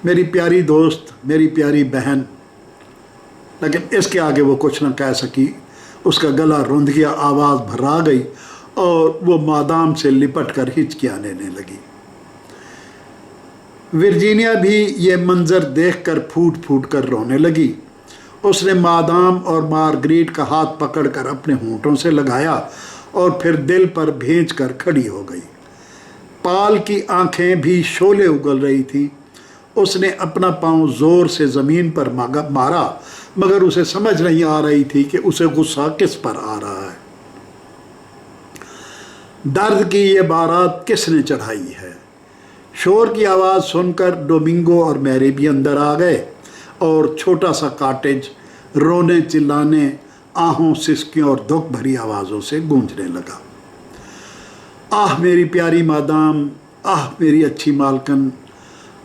मेरी प्यारी दोस्त, मेरी प्यारी बहन। लेकिन इसके आगे वो कुछ ना कह सकी। उसका गला रुंध गया, आवाज़ भर्रा गई और वो मादाम से लिपट कर हिचकियाँ लेने लगी। वर्जीनिया भी ये मंज़र देखकर फूट फूट कर रोने लगी। उसने मादाम और मार्गरीट का हाथ पकड़कर अपने होंठों से लगाया और फिर दिल पर भेंच कर खड़ी हो गई। पाल की आंखें भी शोले उगल रही थी। उसने अपना पांव जोर से ज़मीन पर मारा, मगर उसे समझ नहीं आ रही थी कि उसे गुस्सा किस पर आ रहा है। दर्द की ये बारात किसने चढ़ाई है? शोर की आवाज़ सुनकर डोमिंगो और मैरी भी अंदर आ गए और छोटा सा कॉटेज रोने चिल्लाने, आहों सिसकियों और दुख भरी आवाज़ों से गूंजने लगा। आह मेरी प्यारी मादाम, आह मेरी अच्छी मालकन,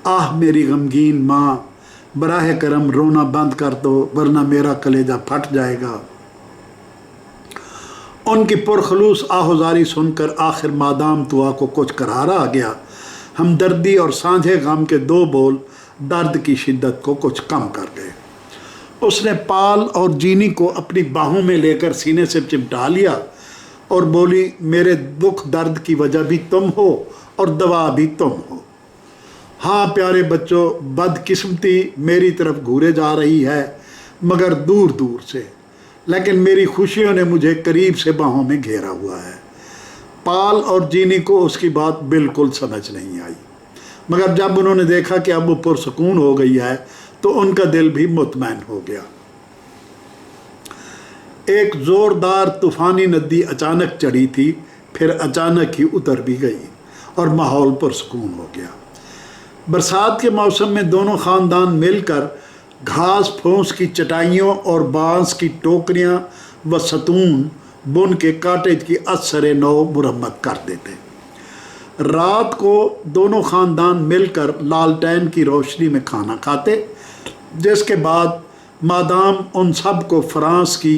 आह मेरी गमगीन माँ, बराह करम रोना बंद कर दो वरना मेरा कलेजा फट जाएगा। उनकी पुरखलूस आहोजारी सुनकर आखिर मादाम तुआ को कुछ करारा आ गया। हमदर्दी और सांझे गम के दो बोल दर्द की शिद्दत को कुछ कम कर गए। उसने पाल और जीनी को अपनी बाहों में लेकर सीने से चिपटा लिया और बोली, मेरे दुख दर्द की वजह भी तुम हो और दवा भी तुम हो। हाँ प्यारे बच्चों, बदकिस्मती मेरी तरफ घूरे जा रही है, मगर दूर दूर से, लेकिन मेरी खुशियों ने मुझे करीब से बाहों में घेरा हुआ है। पाल और जीनी को उसकी बात बिल्कुल समझ नहीं आई, मगर जब उन्होंने देखा कि अब वो पुरसकून हो गई है तो उनका दिल भी मुतमैन हो गया। एक ज़ोरदार तूफ़ानी नदी अचानक चढ़ी थी, फिर अचानक ही उतर भी गई और माहौल पुरसकून हो गया। बरसात के मौसम में दोनों ख़ानदान मिलकर घास फूस की चटाइयों और बांस की टोकरियां व सतून बुन के कॉटेज की असर नौ मुरम्मत कर देते। रात को दोनों ख़ानदान मिलकर लालटेन की रोशनी में खाना खाते, जिसके बाद मादाम उन सब को फ्रांस की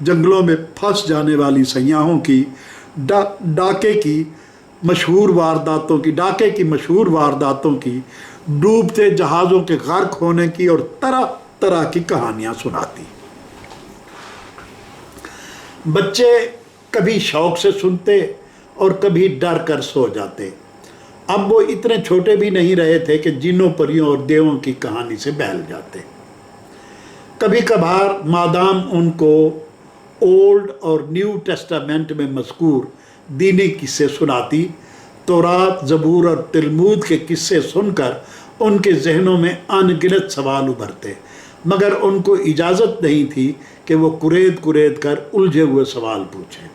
जंगलों में फंस जाने वाली सयाहों की डाके की मशहूर वारदातों की, डूबते जहाज़ों के गर्क होने की और तरह तरह की कहानियाँ सुनाती। बच्चे कभी शौक़ से सुनते और कभी डर कर सो जाते। अब वो इतने छोटे भी नहीं रहे थे कि जिन्नों परियों और देवों की कहानी से बहल जाते। कभी कभार मादाम उनको ओल्ड और न्यू टेस्टामेंट में मज़कूर दीनी किस्से सुनाती। तौरात, ज़बूर और तिलमूद के किस्से सुनकर उनके जहनों में अनगिनत सवाल उभरते, मगर उनको इजाज़त नहीं थी कि वो कुरेद कर उलझे हुए सवाल पूछें।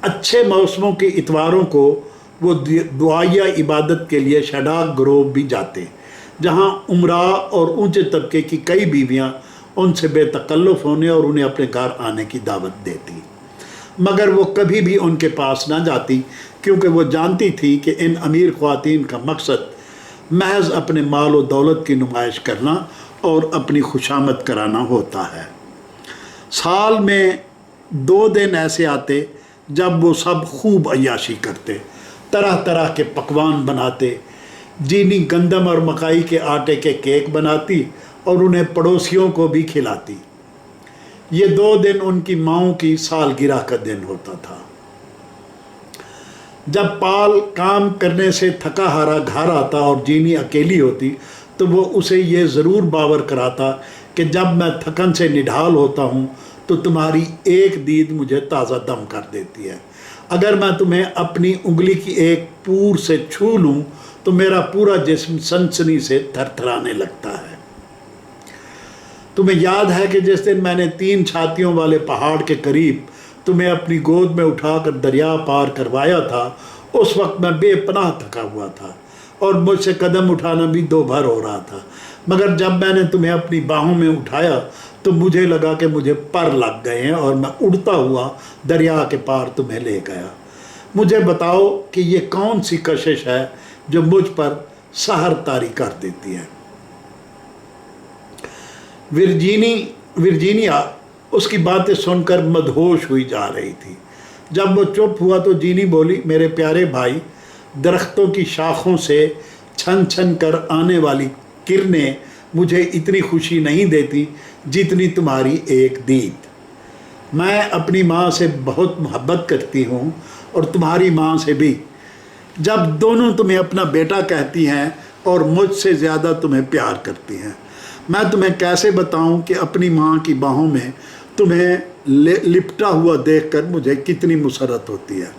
अच्छे मौसमों के इतवारों को वो दुआया इबादत के लिए शडाक ग्रोव भी जाते, जहाँ उमरा और ऊंचे तबके की कई बीवियाँ उनसे बेतकल्लुफ़ होने और उन्हें अपने घर आने की दावत देती, मगर वो कभी भी उनके पास ना जाती, क्योंकि वो जानती थी कि इन अमीर ख़वातीन का मकसद महज अपने माल और दौलत की नुमाइश करना और अपनी खुशामद कराना होता है। साल में 2 दिन ऐसे आते जब वो सब खूब अय्याशी करते, तरह तरह के पकवान बनाते। जीनी गंदम और मकाई के आटे के केक बनाती और उन्हें पड़ोसियों को भी खिलाती। ये 2 दिन उनकी माँओं की सालगिरह का दिन होता था। जब पाल काम करने से थका हारा घर आता और जीनी अकेली होती, तो वो उसे ये ज़रूर बावर कराता कि जब मैं थकन से निढाल होता हूँ तो तुम्हारी एक दीद मुझे ताज़ा दम कर देती है। अगर मैं तुम्हें अपनी उंगली की एक पूर से छू लूँ तो मेरा पूरा जिस्म सनसनी से थरथराने लगता है। तुम्हें याद है कि जिस दिन मैंने 3 छातियों वाले पहाड़ के करीब तुम्हें अपनी गोद में उठाकर दरिया पार करवाया था, उस वक्त मैं बेपनाह थका हुआ था और मुझसे कदम उठाना भी 2 भर हो रहा था, मगर जब मैंने तुम्हें अपनी बाहों में उठाया तो मुझे लगा कि मुझे पर लग गए हैं और मैं उड़ता हुआ दरिया के पार तुम्हें ले गया। मुझे बताओ कि ये कौन सी कशिश है जो मुझ पर सहर तारी कर देती है। वर्जीनिया उसकी बातें सुनकर मदहोश हुई जा रही थी। जब वो चुप हुआ तो जीनी बोली, मेरे प्यारे भाई, दरख्तों की शाखों से छन छन कर आने वाली किरणें मुझे इतनी खुशी नहीं देती जितनी तुम्हारी एक दीद। मैं अपनी माँ से बहुत मोहब्बत करती हूँ और तुम्हारी माँ से भी। जब दोनों तुम्हें अपना बेटा कहती हैं और मुझसे ज़्यादा तुम्हें प्यार करती हैं, मैं तुम्हें कैसे बताऊं कि अपनी माँ की बाहों में तुम्हें लिपटा हुआ देखकर मुझे कितनी मुसरत होती है।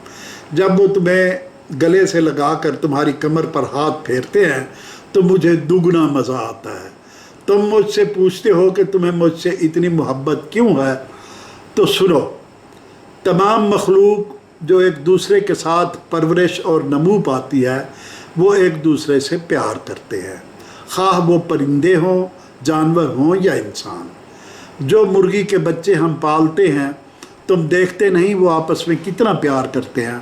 जब वो तुम्हें गले से लगाकर तुम्हारी कमर पर हाथ फेरते हैं तो मुझे दुगना मज़ा आता है। तुम मुझसे पूछते हो कि तुम्हें मुझसे इतनी मोहब्बत क्यों है, तो सुनो। तमाम मखलूक जो एक दूसरे के साथ परवरिश और नमू पाती है वो एक दूसरे से प्यार करते हैं, ख़्वाह वो परिंदे हों, जानवर हों या इंसान। जो मुर्गी के बच्चे हम पालते हैं, तुम देखते नहीं वो आपस में कितना प्यार करते हैं।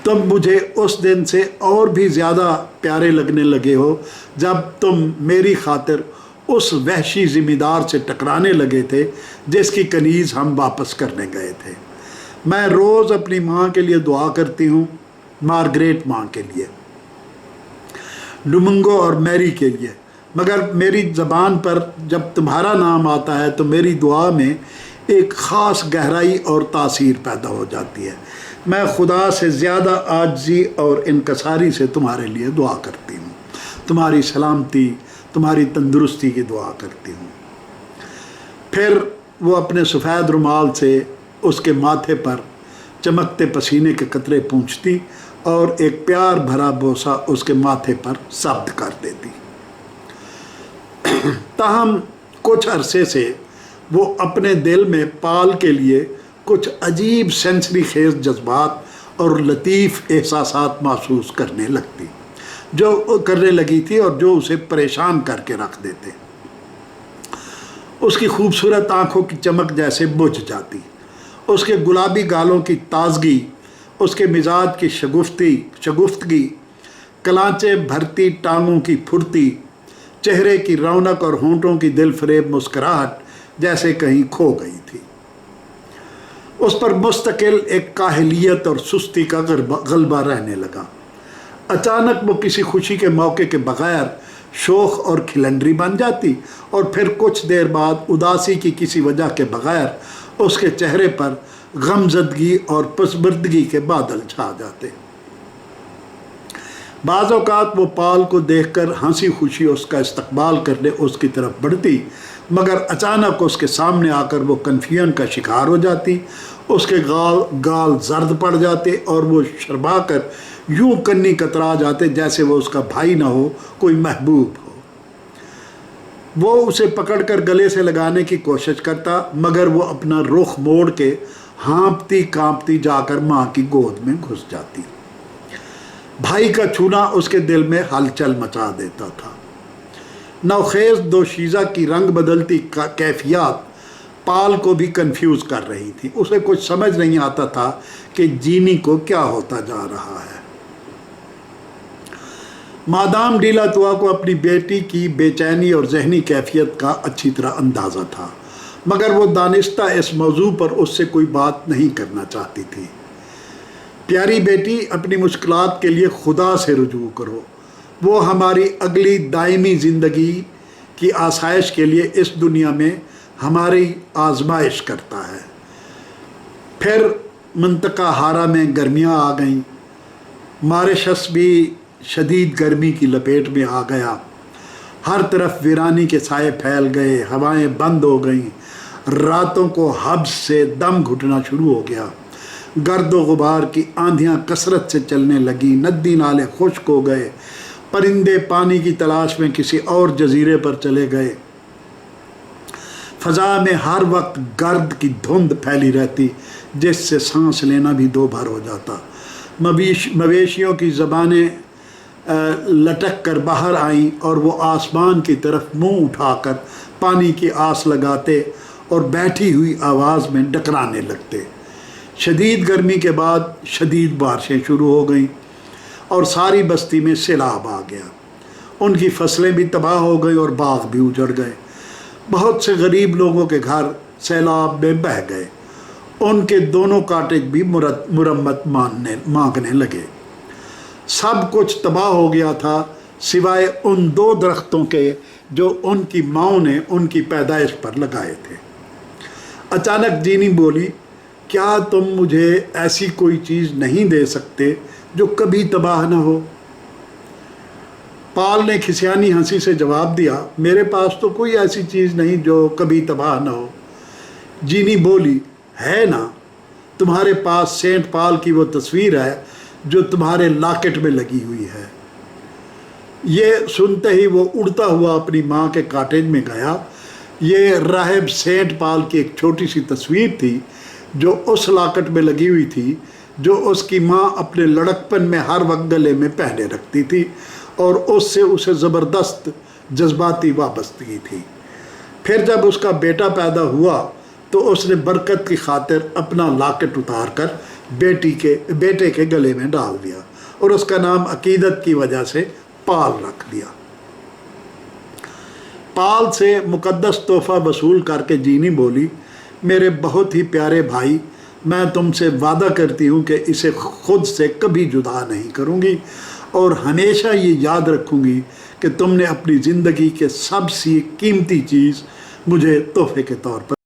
तुम मुझे उस दिन से और भी ज़्यादा प्यारे लगने लगे हो जब तुम मेरी खातिर उस वहशी ज़िम्मेदार से टकराने लगे थे जिसकी कनीज़ हम वापस करने गए थे। मैं रोज़ अपनी माँ के लिए दुआ करती हूँ, मार्गरेट माँ के लिए, डोमिंगो और मैरी के लिए, मगर मेरी ज़बान पर जब तुम्हारा नाम आता है तो मेरी दुआ में एक ख़ास गहराई और तासीर पैदा हो जाती है। मैं खुदा से ज़्यादा आजिज़ी और इनकसारी से तुम्हारे लिए दुआ करती हूँ, तुम्हारी सलामती, तुम्हारी तंदुरुस्ती की दुआ करती हूँ। फिर वो अपने सफ़ेद रुमाल से उसके माथे पर चमकते पसीने के कतरे पूंछती और एक प्यार भरा बोसा उसके माथे पर शब्द कर देती। ताहम कुछ अरसे से वो अपने दिल में पाल के लिए कुछ अजीब सेंसरी खेज जज्बात और लतीफ़ एहसासात महसूस करने लगी थी और जो उसे परेशान करके रख देते। उसकी खूबसूरत आँखों की चमक जैसे बुझ जाती, उसके गुलाबी गालों की ताजगी, उसके मिजाज की शगुफ्तगी, कलांचे भरती टांगों की फुर्ती, चेहरे की रौनक और होंठों की दिलफरेब मुस्कुराहट जैसे कहीं खो गई थी। उस पर मुस्तकिल एक काहलियत और सुस्ती का गलबा रहने लगा। अचानक वो किसी खुशी के मौके के बगैर शोख और खिलंडरी बन जाती और फिर कुछ देर बाद उदासी की किसी वजह के बगैर उसके चेहरे पर गमज़दगी और पसबर्दगी के बादल छा जाते। बाज़ औक़ात वो पाल को देखकर हंसी खुशी उसका इस्तकबाल करने उसकी तरफ बढ़ती, मगर अचानक उसके सामने आकर वो कन्फ्यूजन का शिकार हो जाती। उसके गाल जर्द पड़ जाते और वो शर्मा कर यूँ कन्नी कतरा जाते जैसे वो उसका भाई ना हो, कोई महबूब हो। वो उसे पकड़कर गले से लगाने की कोशिश करता, मगर वो अपना रुख मोड़ के हाँपती कांपती जाकर माँ की गोद में घुस जाती। भाई का छूना उसके दिल में हलचल मचा देता था। नौखेज़ दोशीज़ा की रंग बदलती कैफियत पाल को भी कंफ्यूज कर रही थी। उसे कुछ समझ नहीं आता था कि जीनी को क्या होता जा रहा है। मादाम डीलातुआ को अपनी बेटी की बेचैनी और जहनी कैफियत का अच्छी तरह अंदाज़ा था, मगर वो दानिस्ता इस मौजू पर उससे कोई बात नहीं करना चाहती थी। प्यारी बेटी, अपनी मुश्किलात के लिए खुदा से रुजू करो। वो हमारी अगली दायमी ज़िंदगी की आसाइश के लिए इस दुनिया में हमारी आजमाइश करता है। फिर मंतका हारा में गर्मियाँ आ गईं। मॉरिशस भी शदीद गर्मी की लपेट में आ गया। हर तरफ वीरानी के साए फैल गए, हवाएं बंद हो गईं, रातों को हब्स से दम घुटना शुरू हो गया। गर्द व गुबार की आंधियां कसरत से चलने लगी, नदी नाले खुश्क हो गए, परिंदे पानी की तलाश में किसी और जजीरे पर चले गए। फ़ज़ा में हर वक्त गर्द की धुंध फैली रहती जिससे सांस लेना भी दो भर हो जाता। मवेशियों की ज़बानें लटक कर बाहर आईं और वो आसमान की तरफ मुंह उठाकर पानी की आस लगाते और बैठी हुई आवाज़ में डकराने लगते। शदीद गर्मी के बाद शदीद बारिशें शुरू हो गईं और सारी बस्ती में सैलाब आ गया। उनकी फसलें भी तबाह हो गई और बाग भी उजड़ गए। बहुत से गरीब लोगों के घर सैलाब में बह गए। उनके दोनों कॉटेज भी मुरम्मत मांगने लगे। सब कुछ तबाह हो गया था सिवाय उन 2 दरख्तों के जो उनकी माँओं ने उनकी पैदाइश पर लगाए थे। अचानक जीनी बोली, क्या तुम मुझे ऐसी कोई चीज़ नहीं दे सकते जो कभी तबाह न हो? पाल ने खिसियानी हंसी से जवाब दिया, मेरे पास तो कोई ऐसी चीज़ नहीं जो कभी तबाह न हो। जीनी बोली, है ना, तुम्हारे पास सेंट पाल की वो तस्वीर है जो तुम्हारे लॉकेट में लगी हुई है। ये सुनते ही वो उड़ता हुआ अपनी माँ के कॉटेज में गया। ये राहिब सेंट पाल की एक छोटी सी तस्वीर थी जो उस लॉकेट में लगी हुई थी जो उसकी माँ अपने लड़कपन में हर वक्त गले में पहने रखती थी और उससे उसे ज़बरदस्त जज्बाती वाबस्तगी थी। फिर जब उसका बेटा पैदा हुआ तो उसने बरकत की खातिर अपना लॉकेट उतार कर बेटे के गले में डाल दिया और उसका नाम अकीदत की वजह से पाल रख दिया। पाल से मुकद्दस तोहफ़ा वसूल करके जीनी बोली, मेरे बहुत ही प्यारे भाई, मैं तुमसे वादा करती हूँ कि इसे खुद से कभी जुदा नहीं करूँगी और हमेशा ये याद रखूँगी कि तुमने अपनी ज़िंदगी के सबसे कीमती चीज़ मुझे तोहफ़े के तौर पर